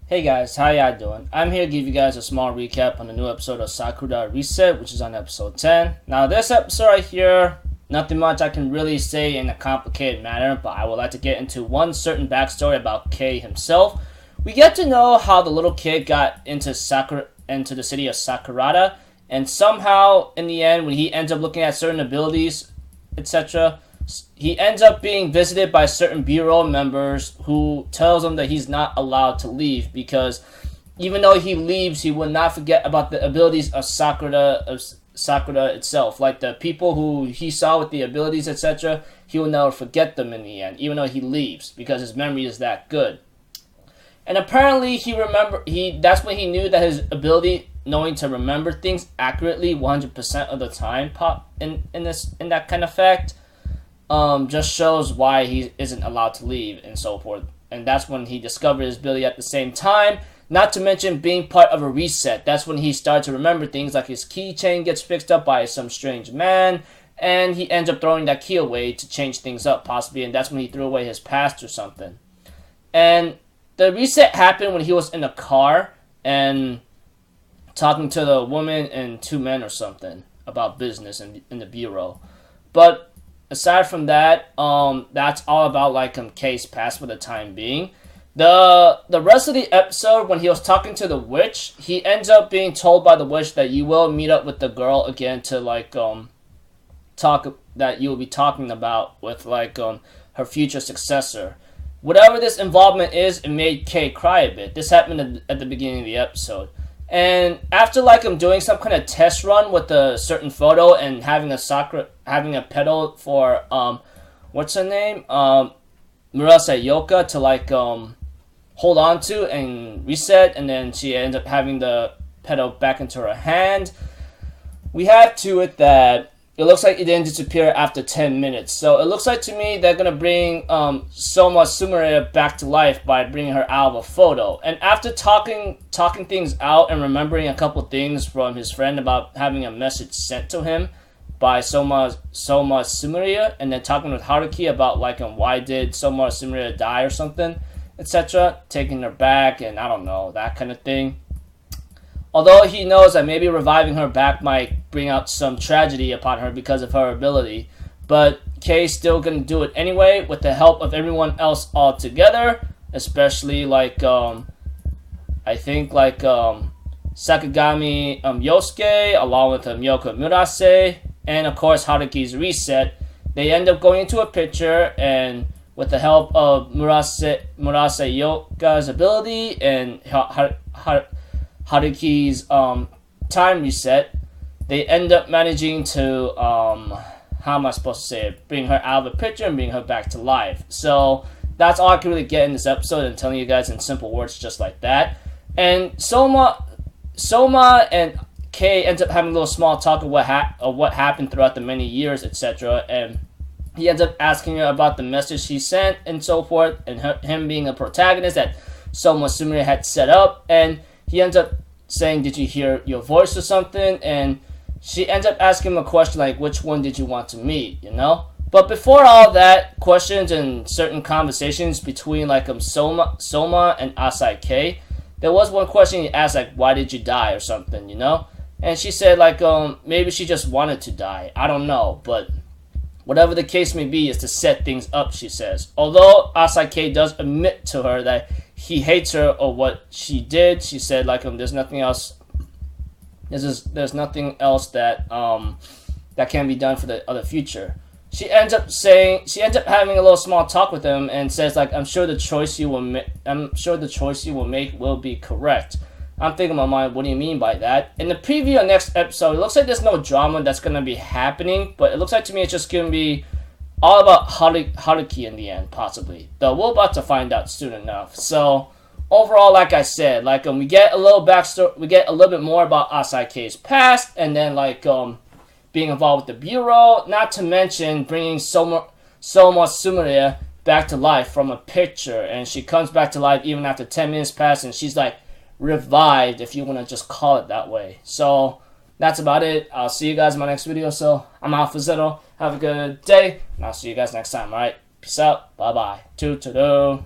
Hey guys, how y'all doing? I'm here to give you guys a small recap on the new episode of Sakurada Reset, which is on episode 10. Now this episode right here, nothing much I can really say in a complicated manner, but I would like to get into one certain backstory about Kei himself. We get to know how the little kid got into the city of Sakurada, and somehow in the end, when he ends up looking at certain abilities, etc., he ends up being visited by certain bureau members who tells him that he's not allowed to leave because even though he leaves, he will not forget about the abilities of Sakurada itself. Like the people who he saw with the abilities, etc., he will never forget them in the end, even though he leaves because his memory is that good. And apparently, that's when he knew that his ability, knowing to remember things accurately 100% of the time, in that kind of fact. Just shows why he isn't allowed to leave and so forth. And that's when he discovered his ability at the same time. Not to mention being part of a reset. That's when he started to remember things like his keychain gets fixed up by some strange man. And he ends up throwing that key away to change things up possibly. And that's when he threw away his past or something. And the reset happened when he was in a car and talking to the woman and two men or something about business in the bureau. But aside from that, that's all about Kei's past for the time being. The rest of the episode, when he was talking to the witch, he ends up being told by the witch that you will meet up with the girl again to talk that you will be talking about with her future successor. Whatever this involvement is, it made Kei cry a bit. This happened at the beginning of the episode. And after doing some kind of test run with a certain photo and having a pedal for what's her name? Murasa Yoka to hold on to and reset, and then she ends up having the pedal back into her hand. We have to it that it looks like it didn't disappear after 10 minutes. So it looks like to me they're going to bring Soma Sumire back to life by bringing her out of a photo. And after talking things out and remembering a couple things from his friend about having a message sent to him by Soma Sumire, and then talking with Haruki about why did Soma Sumire die or something, etc., taking her back and I don't know, that kind of thing. Although he knows that maybe reviving her back might bring out some tragedy upon her because of her ability, but Kei's still gonna do it anyway with the help of everyone else all together, especially I think Sakagami Yosuke along with Miyoko Murase, and of course Haruki's reset. They end up going into a picture, and with the help of Murase Yoka's ability and Haruki's time reset, they end up managing to how am I supposed to say it? Bring her out of the picture and bring her back to life. So that's all I can really get in this episode, and telling you guys in simple words just like that. And Soma and Kei ends up having a little small talk of what happened throughout the many years, etc. And he ends up asking her about the message she sent and so forth, and him being a protagonist that Soma Sumire had set up, and he ends up saying, did you hear your voice or something? And she ends up asking him a question like, which one did you want to meet, you know? But before all that, questions and certain conversations between Soma and Asai Kei, there was one question he asked, why did you die or something, you know? And she said maybe she just wanted to die. I don't know, but whatever the case may be is to set things up, she says. Although Asai Kei does admit to her that he hates her or what she did, she said there's nothing else. There's nothing else that that can be done for the future. She ends up having a little small talk with him and says I'm sure the choice you will make will be correct. I'm thinking in my mind, what do you mean by that? In the preview of next episode, it looks like there's no drama that's gonna be happening, but it looks like to me it's just gonna be all about Haruki in the end, possibly. Though we're about to find out soon enough. So overall, like I said, we get a little backstory, we get a little bit more about Asai Kei's past, and then being involved with the bureau. Not to mention bringing Soma Sumire back to life from a picture, and she comes back to life even after 10 minutes pass, and she's revived, if you want to just call it that way. So that's about it. I'll see you guys in my next video. So I'm Alpha Zero. Have a good day, and I'll see you guys next time. Alright, peace out. Bye bye. Toodaloo.